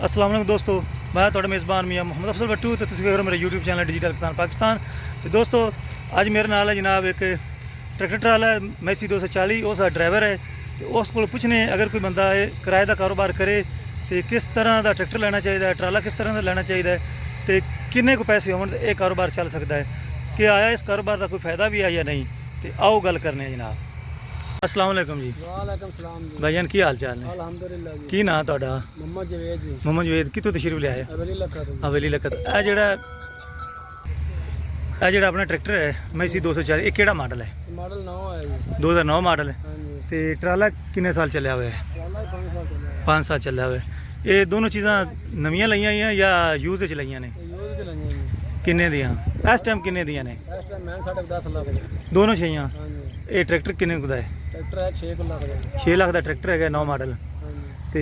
अस्सलाम वालेकुम दोस्तों, मैं ਤੁਹਾਡਾ ਮੇਜ਼ਬਾਨ ਮੀਆਂ ਮੁਹੰਮਦ ਅਫਜ਼ਲ ਬੱਟੂ ਤੇ ਤੁਸੀਂ ਵੇਖ ਰਹੇ ਹੋ ਮੇਰਾ YouTube ਚੈਨਲ ਡਿਜੀਟਲ ਕਿਸਾਨ ਪਾਕਿਸਤਾਨ। ਤੇ ਦੋਸਤੋ ਅੱਜ ਮੇਰੇ ਨਾਲ ਹੈ ਜਨਾਬ ਇੱਕ ਟਰੈਕਟਰ ਟਰਾਲਾ ਹੈ ਮੈਸੀ 240, ਉਸ ਦਾ ਡਰਾਈਵਰ ਹੈ ਤੇ ਉਸ ਕੋਲ ਪੁੱਛਨੇ ਅਗਰ ਕੋਈ ਬੰਦਾ ਇਹ ਕਿਰਾਏ ਦਾ ਕਾਰੋਬਾਰ ਕਰੇ ਤੇ ਕਿਸ ਤਰ੍ਹਾਂ ਦਾ ਟਰੈਕਟਰ ਲੈਣਾ ਚਾਹੀਦਾ ਹੈ, ਟਰਾਲਾ ਕਿਸ ਤਰ੍ਹਾਂ ਦਾ ਲੈਣਾ ਚਾਹੀਦਾ ਹੈ ਤੇ ਕਿੰਨੇ ਕੁ ਪੈਸੇ ਹੋਣ ਤੇ ਇਹ ਕਾਰੋਬਾਰ ਚੱਲ ਸਕਦਾ ਹੈ, ਕਿ ਆਇਆ ਇਸ ਕਾਰੋਬਾਰ ਦਾ ਕੋਈ ਫਾਇਦਾ ਵੀ ਆ ਜਾਂ ਨਹੀਂ। ਤੇ ਆਓ ਗੱਲ ਕਰਨੇ ਆ ਜਨਾਬ। अस्सलाम वालेकुम जी। वालेकुम सलाम जी। भाईजान की हाल चाल ने? अल्हम्दुलिल्लाह जी। की नाम ਤੁਹਾਡਾ? मोहम्मद जवेद जी। मोहम्मद जवेद कितों तशरीफ ले आए? हवेली लखत जी। हवेली लखत। ਇਹ ਜਿਹੜਾ ਆਪਣਾ ਟਰੈਕਟਰ ਹੈ ਮੈਸੀ 240, ਇਹ ਕਿਹੜਾ ਮਾਡਲ ਹੈ? मॉडल 9 है जी। 2009 ਮਾਡਲ ਹੈ। हां जी। ਤੇ ਟਰਾਲਾ ਕਿੰਨੇ ਸਾਲ ਚੱਲਿਆ ਹੋਇਆ ਹੈ? वाला 5 साल चला है। 5 ਸਾਲ ਚੱਲਿਆ ਹੋਇਆ ਹੈ। ਇਹ ਦੋਨੋਂ ਚੀਜ਼ਾਂ ਨਵੀਆਂ ਲਈਆਂ ਆ ਜਾਂ ਯੂਜ਼ ਵਿੱਚ ਲਈਆਂ ਨੇ? यूज चलाएंगे जी। ਕਿੰਨੇ ਦੀਆਂ ਇਸ ਟਾਈਮ ਕਿੰਨੇ ਦੀਆਂ ਨੇ? इस टाइम मैं 10.5 लाख है। ਦੋਨੋਂ ਛਈਆਂ। हां जी। ਇਹ ਟਰੈਕਟਰ ਕਿੰਨੇ ਕੁ ਦਾ ਹੈ? ट्रैक्टर है 6 लाख का जी। 6 ਲੱਖ ਦਾ ਟਰੈਕਟਰ ਹੈਗਾ 9 ਮਾਡਲ। हां जी। ਤੇ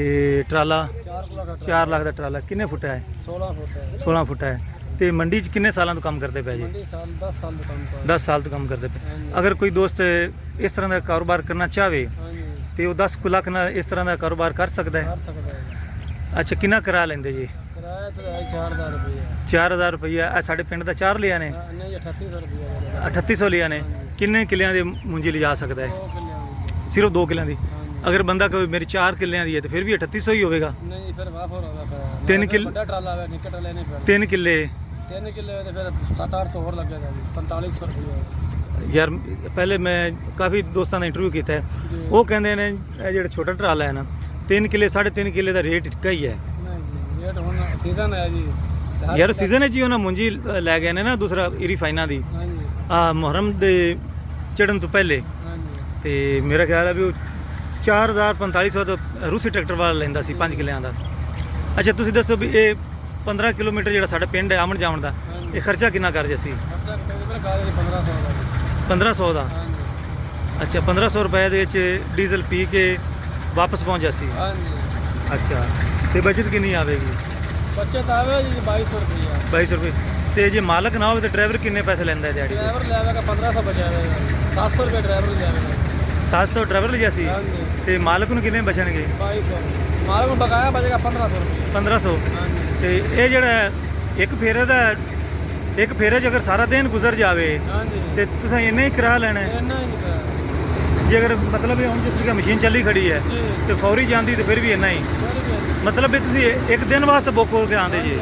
ਟਰਾਲਾ 4 लाख का। 4 ਲੱਖ ਦਾ ਟਰਾਲਾ ਕਿੰਨੇ ਫੁੱਟ ਹੈ? 16 फुट है। 16 ਫੁੱਟ ਹੈ। ਤੇ ਮੰਡੀ 'ਚ ਕਿੰਨੇ ਸਾਲਾਂ ਤੋਂ ਕੰਮ ਕਰਦੇ ਪਏ ਜੀ? मंडी साल 10 साल का काम कर। 10 ਸਾਲ ਤੋਂ ਕੰਮ ਕਰਦੇ ਪਏ। हां जी। ਅਗਰ ਕੋਈ ਦੋਸਤ ਇਸ ਤਰ੍ਹਾਂ ਦਾ ਕਾਰੋਬਾਰ ਕਰਨਾ ਚਾਹਵੇ हां जी। ਤੇ ਉਹ 10 ਲੱਖ ਨਾਲ ਇਸ ਤਰ੍ਹਾਂ ਦਾ ਕਾਰੋਬਾਰ ਕਰ ਸਕਦਾ ਹੈ? कर सकता है। ਅੱਛਾ, ਕਿੰਨਾ ਕਿਰਾਇਆ ਲੈਂਦੇ ਜੀ? किराया तो है 4000 रुपया। 4000 ਰੁਪਈਆ। ਇਹ ਸਾਡੇ ਪਿੰਡ ਦਾ 4 ਲਿਆ ਨੇ, नहीं 3800 रुपया। 3800 ਲਿਆ ਨੇ। ਕਿੰਨੇ ਕਿੱਲਿਆਂ ਦੇ ਮੁੰਜੀ ਲਿਜਾ ਸਕਦਾ ਹੈ? 2 किलो। ਸਿਰਫ 2 ਕਿੱਲਿਆਂ ਦੀ। हां जी। ਅਗਰ ਬੰਦਾ ਕੋਈ ਮੇਰੀ 4 ਕਿੱਲਿਆਂ ਦੀ ਹੈ ਤੇ ਫਿਰ ਵੀ 3800 ਹੀ ਹੋਵੇਗਾ। नहीं फिर वाफ हो रहा था। 3 किलो बड़ा ट्राला है, निकट लेने पे 3 ਕਿੱਲੇ 3 किलो तो फिर 700-800 और लगेगा जी। 4500 रुपया। ਯਾਰ ਪਹਿਲੇ ਮੈਂ ਕਾਫੀ ਦੋਸਤਾਂ ਦਾ ਇੰਟਰਵਿਊ ਕੀਤਾ ਹੈ, जी। ਉਹ ਕਹਿੰਦੇ ਨੇ ਇਹ ਜਿਹੜਾ ਛੋਟਾ ਟਰਾਲਾ ਹੈ ਨਾ 3 ਕਿੱਲੇ 3.5 ਕਿੱਲੇ ਦਾ ਰੇਟ ਇੱਕਾ ਹੀ ਹੈ। नहीं जी रेट होना सीजन है जी। ਯਾਰ ਸੀਜ਼ਨ ਵਿੱਚ ਹੀ ਉਹਨਾਂ ਮੁੰਜੀ ਲੈ ਗਏ ਨੇ ਨਾ ਦੂਸਰਾ ਇਰੀਫਾਈਨਾ ਦੀ हाँ जी। ਆ ਮੁਹਰਮ ਦੇ ਚੜਨ ਤੋਂ ਪਹਿਲੇ। हाँ जी। ਤੇ ਮੇਰਾ ਖਿਆਲ ਹੈ ਵੀ ਉਹ 4500 ਤੋਂ ਰੂਸੀ ਟਰੈਕਟਰ ਵਾਲਾ ਲੈਂਦਾ ਸੀ 5 ਕਿੱਲਿਆਂ ਦਾ। ਅੱਛਾ ਤੁਸੀਂ ਦੱਸੋ ਵੀ ਇਹ 15 ਕਿਲੋਮੀਟਰ ਜਿਹੜਾ ਸਾਡਾ ਪਿੰਡ ਹੈ ਆਮਣ ਜਾਵਣ ਦਾ, हाँ ਇਹ जी। ਖਰਚਾ ਕਿੰਨਾ ਕਰ ਜਸੀ? खर्चा तकरीबन गाड़ी 1500 का जी। 1500 ਦਾ। हाँ जी। ਅੱਛਾ 1500 ਰੁਪਏ ਦੇ ਵਿੱਚ ਡੀਜ਼ਲ ਪੀ ਕੇ ਵਾਪਸ ਪਹੁੰਚ ਜਾਸੀ। हाँ जी। ਅੱਛਾ ਤੇ ਬਚਤ ਕਿੰਨੀ ਆਵੇਗੀ? बचत आवे जी 2200 रुपया। 2200 ਰੁਪਏ। ਤੇ ਜੇ ਮਾਲਕ ਨਾ ਹੋਵੇ ਤਾਂ ਡਰਾਈਵਰ ਕਿੰਨੇ ਪੈਸੇ ਲੈਂਦਾ ਹੈ ਦਿਹਾੜੀ ਦੇ? ड्राइवर ले आवेगा 1500 बचा देगा। 700 रुपया ड्राइवर ले आवेगा। 700 ਡਰਾਈਵਰ ਲਿਆ ਸੀ हाँ जी। ਤੇ ਮਾਲਕ ਨੂੰ ਕਿੰਨੇ ਬਚਣਗੇ? 2200 माल को बकाया बचेगा 1500 रुपया। 1500। हाँ जी। ਤੇ ਇਹ ਜਿਹੜਾ ਇੱਕ ਫੇਰੇ ਦਾ, ਇੱਕ ਫੇਰੇ 'ਚ ਅਗਰ ਸਾਰਾ ਦਿਨ ਗੁਜ਼ਰ ਜਾਵੇ हाँ जी। ਤੇ ਤੁਸੀਂ ਇੰਨਾ ਹੀ ਕਿਰਾਇਆ ਲੈਣਾ ਹੈ? इतना ही निकला ਜੇ ਅਗਰ ਮਤਲਬ ਇਹ ਹੁਣ ਜਿਸ ਤਰੀਕੇ ਮਸ਼ੀਨ ਚੱਲੀ ਖੜੀ ਹੈ जी। ਤੇ ਫੌਰੀ ਜਾਂਦੀ ਤੇ ਫਿਰ ਵੀ ਇੰਨਾ ਹੀ, फिर भी ਮਤਲਬ ਵੀ ਤੁਸੀਂ ਇੱਕ ਦਿਨ ਵਾਸਤੇ ਬੁੱਕ ਹੋ ਕੇ ਆਉਂਦੇ ਜੀ।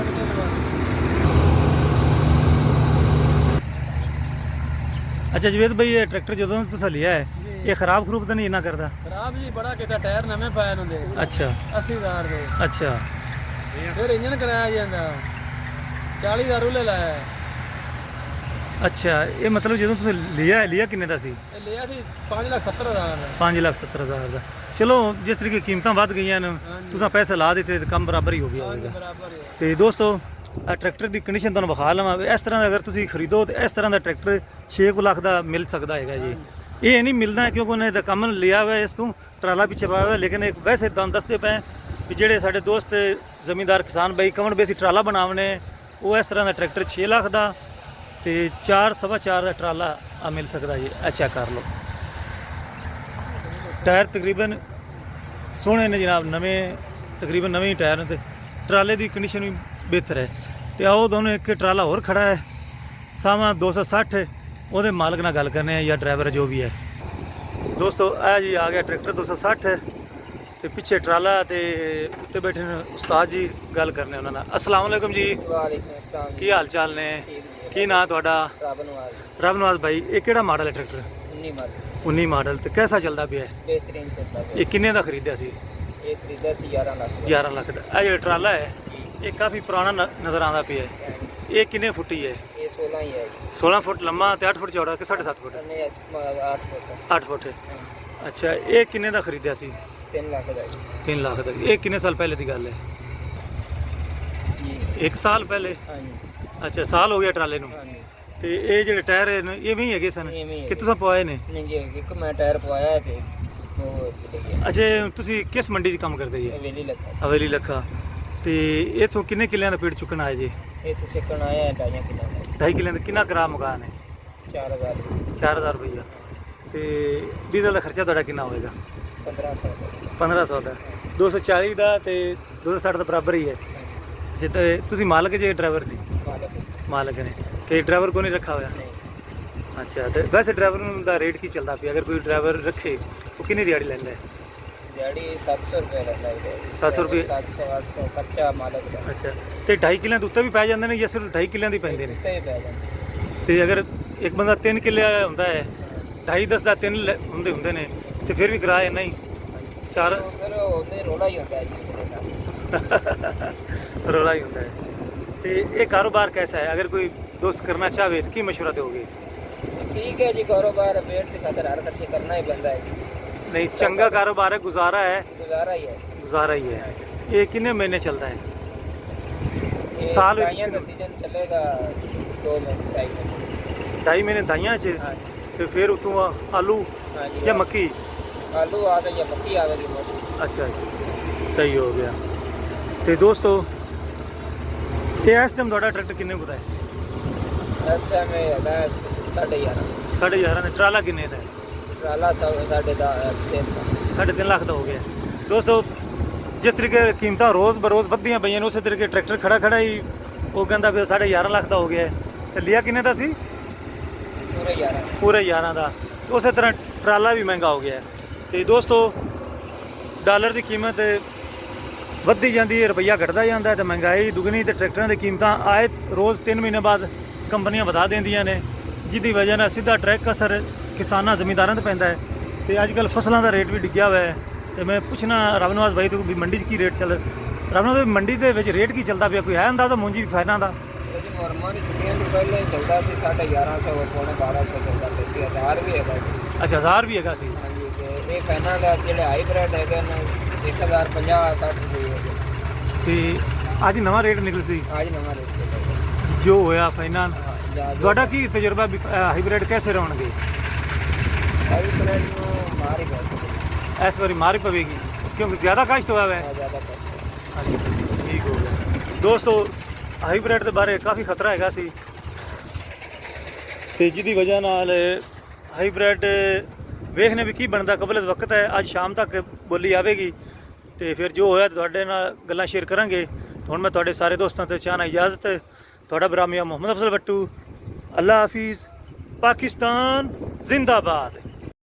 ਅੱਛਾ ਜਵੇਦ ਭਾਈ, ਇਹ ਟਰੈਕਟਰ ਜਦੋਂ ਤੁਸੀਂ ਲਿਆ ਹੈ ਇਹ ਖਰਾਬ ਖਰੂਬ ਤਾਂ ਨਹੀਂ ਇੰਨਾ ਕਰਦਾ? खराब जी बड़ा किता टायर नवे पाए ने दे ਅੱਛਾ 80000 ਦੇ। ਅੱਛਾ फिर इंजन कराया ਜਾਂਦਾ 40000 ਉਹਲੇ ਲਾਇਆ। ਅੱਛਾ, ਇਹ ਮਤਲਬ ਜਦੋਂ ਤੁਸੀਂ ਲਿਆ ਕਿੰਨੇ ਦਾ ਸੀ? ਇਹ ਲਿਆ ਸੀ 5,70,000 ਦਾ। 5,70,000 ਦਾ। ਚਲੋ ਜਿਸ ਤਰੀਕੇ ਕੀਮਤਾਂ ਵੱਧ ਗਈਆਂ ਨੇ ਹਾਂਜੀ। ਤੁਸੀਂ ਪੈਸੇ ਲਾ ਦਿੱਤੇ ਤੇ ਕੰਮ ਬਰਾਬਰ ਹੀ ਹੋ ਗਿਆ ਹਾਂਜੀ ਹੋਵੇਗਾ। ਬਰਾਬਰ ਹੈ। ਤੇ ਦੋਸਤੋ ਆ ਟਰੈਕਟਰ ਦੀ ਕੰਡੀਸ਼ਨ ਤੁਹਾਨੂੰ ਵਿਖਾ ਲਵਾਂ। ਇਸ ਤਰ੍ਹਾਂ ਦਾ ਅਗਰ ਤੁਸੀਂ ਖਰੀਦੋ ਤੇ ਇਸ ਤਰ੍ਹਾਂ ਦਾ ਟਰੈਕਟਰ 6 ਲੱਖ ਦਾ ਮਿਲ ਸਕਦਾ ਹੈਗਾ ਜੀ। ਇਹ ਨਹੀਂ ਮਿਲਦਾ ਕਿਉਂਕਿ ਉਹਨੇ ਤਾਂ ਕੰਮ ਲਿਆ ਹੋਇਆ ਇਸ ਤੋਂ ਟਰਾਲਾ ਪਿੱਛੇ ਪਾਇਆ ਹੋਇਆ, ਲੇਕਿਨ ਇੱਕ ਵੈਸੇ ਤੁਹਾਨੂੰ ਦੱਸਦੇ ਪਏ ਵੀ ਜਿਹੜੇ ਸਾਡੇ ਦੋਸਤ ਜ਼ਮੀਂਦਾਰ ਕਿਸਾਨ ਬਾਈ ਕਮਣ ਬੇਸੀ ਟਰਾਲਾ ਬਣਾਵਣੇ, ਉਹ ਇਸ ਤਰ੍ਹਾਂ ਦਾ ਟਰੈਕਟਰ 6 ਲੱਖ ਦਾ ਤੇ 4.25 ਦਾ ਟਰਾਲਾ ਆ ਮਿਲ ਸਕਦਾ ਜੀ। ਇਹ ਚੈੱਕ ਕਰ ਲਓ। ਟਾਇਰ ਤਕਰੀਬਨ ਸੋਹਣੇ ਨੇ ਜਨਾਬ, ਨਵੇਂ ਤਕਰੀਬਨ ਨਵੇਂ ਹੀ ਟਾਇਰ ਨੇ ਤੇ ਟਰਾਲੇ ਦੀ ਕੰਡੀਸ਼ਨ ਵੀ ਬਿਹਤਰ ਹੈ। ਤੇ ਆਓ ਦੋਨੋਂ ਇੱਕ ਟਰਾਲਾ ਹੋਰ ਖੜਾ ਹੈ ਸਾਹਮਣੇ 260, ਉਹਦੇ ਮਾਲਕ ਨਾਲ ਗੱਲ ਕਰਨੇ ਆ ਜਾਂ ਡਰਾਈਵਰ ਜੋ ਵੀ ਹੈ। ਦੋਸਤੋ ਇਹ ਜੀ ਆ ਗਿਆ ਟਰੈਕਟਰ 260 ਤੇ ਪਿੱਛੇ ਟਰਾਲਾ ਤੇ ਉੱਤੇ ਬੈਠੇ ਨੇ ਉਸਤਾਦ ਜੀ, ਗੱਲ ਕਰਨੇ ਉਹਨਾਂ ਨਾਲ। अस्सलाम वालेकुम जी। ਵਾਲੇਕੁਮ ਅਸਲਾਮ। ਕੀ ਹਾਲ ਚਾਲ ਨੇ? ਕੀ ਨਾਂ ਤੁਹਾਡਾ? ਰਾਬਨਵਾਲ। ਰਬਨਵਾਜ ਭਾਈ, ਇਹ ਕਿਹੜਾ ਮਾਡਲ ਹੈ ਟਰੈਕਟਰ? 19 model 19 model. ਤੇ ਕਿਹਦਾ ਚੱਲਦਾ ਪਿਆ ਹੈ? ਬਿਹਤਰੀਨ ਚੱਲਦਾ ਇਹ ਕਿੰਨੇ ਦਾ ਖਰੀਦਿਆ ਸੀ? ਇਹ ਖਰੀਦਾ ਸੀ 11 ਲੱਖ 11 ਲੱਖ ਦਾ। ਇਹ ਜਿਹੜਾ ਟਰਾਲਾ ਹੈ ਇਹ ਕਾਫੀ ਪੁਰਾਣਾ ਨਜ਼ਰ ਆਉਂਦਾ ਪਿਆ ਹੈ। ਇਹ ਕਿੰਨੇ ਫੁੱਟੀ ਹੈ? ਇਹ 16 ਹੀ ਹੈ ਜੀ। 16 ਫੁੱਟ ਲੰਮਾ ਤੇ 8 ਫੁੱਟ ਚੌੜਾ ਕਿ 7.5 ਫੁੱਟ? ਨਹੀਂ 8 ਫੁੱਟ 8 ਫੁੱਟ। ਅੱਛਾ, ਇਹ ਕਿੰਨੇ ਦਾ ਖਰੀਦਿਆ ਸੀ? 3 ਲੱਖ ਦਾ ਜੀ। 3 ਲੱਖ ਦਾ। ਇਹ ਕਿੰਨੇ ਸਾਲ ਪਹਿਲੇ ਦੀ ਗੱਲ ਹੈ? ਜੀ 1 ਸਾਲ ਪਹਿਲੇ। ਹਾਂਜੀ ਅੱਛਾ, ਸਾਲ ਹੋ ਗਿਆ ਟਰਾਲੇ ਨੂੰ। ਹਾਂਜੀ। ਤੇ ਇਹ ਜਿਹੜੇ ਟਾਇਰ ਨੇ ਇਹ ਵੀ ਹੈਗੇ ਸਨ ਇਵੇਂ ਹੀ ਕਿ ਤੁਸੀਂ ਪਵਾਏ ਨੇ? ਨਹੀਂ ਜੀ ਇੱਕ ਮੈਂ ਟਾਇਰ ਪਵਾਇਆ ਹੈ ਤੇ ਉਹ ਚਲੇ ਗਿਆ। ਅੱਛਾ, ਤੁਸੀਂ ਕਿਸ ਮੰਡੀ 'ਚ ਕੰਮ ਕਰਦੇ ਜੀ? ਹਵੇਲੀ ਲੱਗਾ। ਹਵੇਲੀ ਲੱਖਾ। ਤੇ ਇਥੋਂ ਕਿੰਨੇ ਕਿੱਲਿਆਂ ਦਾ ਪੇੜ ਚੁੱਕਣ ਆਏ ਜੀ? ਇਹ ਤੋਂ ਚੱਕਣ ਆਇਆ ਹੈ 2.5 ਕਿਲੋ ਦਾ। 2.5 ਕਿੱਲਿਆਂ ਦਾ ਕਿੰਨਾ ਕਰਾ ਮਕਾਨ ਹੈ? 4000 4000 ਰੁਪਈਆ। ਤੇ ਡੀਜ਼ਲ ਦਾ ਖਰਚਾ ਤੁਹਾਡਾ ਕਿੰਨਾ ਹੋਵੇਗਾ? 1500 ਦਾ। 1500 ਦਾ। 240 ਦਾ ਤੇ 260 ਦਾ ਬਰਾਬਰ ਹੀ ਹੈ। ਜੇ ਤੁਸੀਂ ਮਾਲਕ ਜੇ ਡਰਾਈਵਰ ਦੀ ਮਾਲਕ ਨੇ ਤੇ ਡਰਾਈਵਰ ਕੋ ਨਹੀਂ ਰੱਖਾ ਹੋਇਆ? ਅੱਛਾ, ਤੇ ਵੈਸੇ ਡਰਾਈਵਰ ਨੂੰ ਦਾ ਰੇਟ ਕੀ ਚੱਲਦਾ ਪਿਆ? ਅਗਰ ਕੋਈ ਡਰਾਈਵਰ ਰੱਖੇ ਉਹ ਕਿੰਨੀ ਦਿਹਾੜੀ ਲੈਂਦਾ ਹੈ? ਦਿਹਾੜੀ 700 ਰੁਪਏ ਲੈਂਦਾ ਹੈ। 700 ਰੁਪਏ? 700 800 ਖਰਚਾ ਮਾਲਕ ਦਾ। ਅੱਛਾ, ਤੇ 2.5 ਕਿੱਲਿਆਂ ਦੇ ਉੱਤੇ ਵੀ ਪੈ ਜਾਂਦੇ ਨੇ ਜਾਂ ਸਿਰਫ 2.5 ਕਿੱਲਿਆਂ ਦੇ ਹੀ ਪੈਂਦੇ ਨੇ? ਉੱਤੇ ਹੀ ਪੈ ਜਾਂਦਾ। ਤੇ ਅਗਰ ਇੱਕ ਬੰਦਾ 3 ਕਿੱਲੇ ਵਾਲਾ ਹੁੰਦਾ ਹੈ, 2.5 10 ਦਾ 3 ਹੁੰਦੇ ਨੇ, ਤੇ ਫਿਰ ਵੀ ਕਿਰਾਇਆ ਨਹੀਂ 4 ਫਿਰ ਉਹਦੇ ਰੋਲਾ ਹੀ ਹੁੰਦਾ ਹੈ ਜੀ। ਰੌਲਾ ਹੀ ਹੁੰਦਾ ਹੈ। ਤੇ ਇਹ ਕਾਰੋਬਾਰ कैसा है? अगर कोई दोस्त करना चाहे तो की मशवरा दोगे? ठीक है जी, कारोबार पेट की खातिर हर खर्चे करना ही बनता है। नहीं, चंगा कारोबार है, गुजारा है। गुजारा ही है। गुजारा ही है। ये कितने महीने चलता है? साल का सीजन चलेगा 2 महीने 2.5 महीने दाइयां च, तो फिर उतों आलू या मक्की? आलू आ गई या मक्की आवेगी मोस्टली। अच्छा, सही हो गया। तो दोस्तों ये इस टाइम ਤੁਹਾਡਾ ਟਰੈਕਟਰ ਕਿੰਨੇ ਕੁ ਦਾ ਹੈ? ਇਸ ਟਾਈਮ ਇਹ ਹੈਗਾ 11.5। 11.5 ਦਾ ਟਰਾਲਾ ਕਿੰਨੇ ਦਾ ਹੈ? ਟਰਾਲਾ 3.5 3.5 ਲੱਖ ਦਾ ਹੋ ਗਿਆ। ਦੋਸਤੋ ਜਿਸ ਤਰੀਕੇ ਕੀਮਤਾਂ ਰੋਜ਼ ਬਰੋਜ਼ ਵੱਧਦੀਆਂ ਪਈਆਂ ਨੇ, ਉਸੇ ਤਰੀਕੇ ਟਰੈਕਟਰ ਖੜਾ ਹੀ ਉਹ ਕਹਿੰਦਾ ਵੀ 11.5 ਲੱਖ ਦਾ ਹੋ ਗਿਆ ਤੇ ਲਿਆ ਕਿੰਨੇ ਦਾ ਸੀ? ਪੂਰੇ 11 ਦਾ। ਉਸੇ ਤਰ੍ਹਾਂ ਟਰਾਲਾ ਵੀ ਮਹਿੰਗਾ ਹੋ ਗਿਆ। ਤੇ ਦੋਸਤੋ ਡਾਲਰ ਦੀ ਕੀਮਤ ਵੱਧਦੀ ਜਾਂਦੀ ਹੈ, ਰੁਪਈਆ ਘਟਦਾ ਜਾਂਦਾ ਹੈ ਤੇ ਮਹਿੰਗਾਈ ਦੁੱਗਣੀ ਤੇ ਟਰੈਕਟਰਾਂ ਦੀ ਕੀਮਤਾਂ ਆਏ ਰੋਜ਼ 3 ਮਹੀਨੇ ਬਾਅਦ ਕੰਪਨੀਆਂ ਵਧਾ ਦਿੰਦੀਆਂ ਨੇ, ਜਿਹਦੀ ਵਜ੍ਹਾ ਨਾਲ ਸਿੱਧਾ ਟਰੈਕ ਅਸਰ ਕਿਸਾਨਾਂ ਜ਼ਮੀਂਦਾਰਾਂ ਤੇ ਪੈਂਦਾ ਹੈ। ਤੇ ਅੱਜ ਕੱਲ੍ਹ ਫਸਲਾਂ ਦਾ ਰੇਟ ਵੀ ਡਿੱਗਿਆ ਹੋਇਆ ਹੈ। ਤੇ ਮੈਂ ਪੁੱਛਣਾ ਰਵਨਵਾਸ ਭਾਈ ਤੋਂ ਵੀ ਮੰਡੀ 'ਚ ਕੀ ਰੇਟ ਚੱਲ? ਰਵਨਵਾਸ ਮੰਡੀ ਦੇ ਵਿੱਚ ਰੇਟ ਕੀ ਚੱਲਦਾ ਪਿਆ? ਕੋਈ ਹੈ ਅੰਦਾਜ਼ਾ ਮੂੰਜੀ ਫਾਇਨਾਂ ਦਾ? ਮੁਹਰਮਾਂ ਦੀ ਛੁੱਟੀਆਂ ਤੋਂ ਪਹਿਲਾਂ ਹੀ ਚੱਲਦਾ ਸੀ 1150 ਪੌਣੇ 1200 ਚੱਲਦਾ ਸੀ। 1000 ਵੀ ਹੈਗਾ ਸੀ। ਅੱਛਾ, 1000 ਵੀ ਹੈਗਾ ਸੀ। ਹਾਂਜੀ, ਤੇ ਇਹ ਫੈਨਾਂ ਦਾ ਜਿਹੜੇ ਹਾਈਬ੍ਰਿਡ ਹੈਗੇ ਨੇ 1050 60 ਰੁਪਏ ਹੈਗੇ। ਤੇ ਅੱਜ ਨਵਾਂ ਰੇਟ ਨਿਕਲ ਸੀ? ਅੱਜ ਨਵਾਂ ਰੇਟ ਚੱਲਦਾ ਜੋ ਹੋਇਆ ਫਾਈਨਾਂ। ਜਾਂ ਤੁਹਾਡਾ ਕੀ ਤਜਰਬਾ ਹਾਈਬ੍ਰਿਡ ਕੈਸੇ ਰਹਣਗੇ? ਹਾਈਬ੍ਰਿਡ ਨੂੰ ਮਾਰ ਹੀ ਪੈ ਇਸ ਵਾਰੀ ਮਾਰ ਹੀ ਪਵੇਗੀ ਕਿਉਂਕਿ ਜ਼ਿਆਦਾ ਕਾਸ਼ਤ ਹੋਇਆ ਹੈ। ਜ਼ਿਆਦਾ ਪੈ ਹਾਂਜੀ, ਠੀਕ ਹੋ ਗਿਆ। ਦੋਸਤੋ ਹਾਈਬ੍ਰਿਡ ਦੇ ਬਾਰੇ ਕਾਫੀ ਖਤਰਾ ਹੈਗਾ ਸੀ ਤੇ ਜਿਹਦੀ ਵਜ੍ਹਾ ਨਾਲ ਹਾਈਬ੍ਰਿਡ ਵੇਖਣੇ ਵੀ ਕੀ ਬਣਦਾ। ਕਬਲ ਵਕਤ ਹੈ, ਅੱਜ ਸ਼ਾਮ ਤੱਕ ਬੋਲੀ ਆਵੇਗੀ ਤੇ ਫਿਰ ਜੋ ਹੋਇਆ ਤੁਹਾਡੇ ਨਾਲ ਗੱਲਾਂ ਸ਼ੇਅਰ ਕਰਾਂਗੇ। ਹੁਣ ਮੈਂ ਤੁਹਾਡੇ ਸਾਰੇ ਦੋਸਤਾਂ ਤੋਂ ਚਾਹਨਾ ਇਜਾਜ਼ਤ। ਤੁਹਾਡਾ ਬਰਾਮੀਆ ਮੁਹੰਮਦ ਅਫਜ਼ਲ ਬੱਟੂ। ਅੱਲਾ ਹਾਫਿਜ਼। ਪਾਕਿਸਤਾਨ ਜ਼ਿੰਦਾਬਾਦ।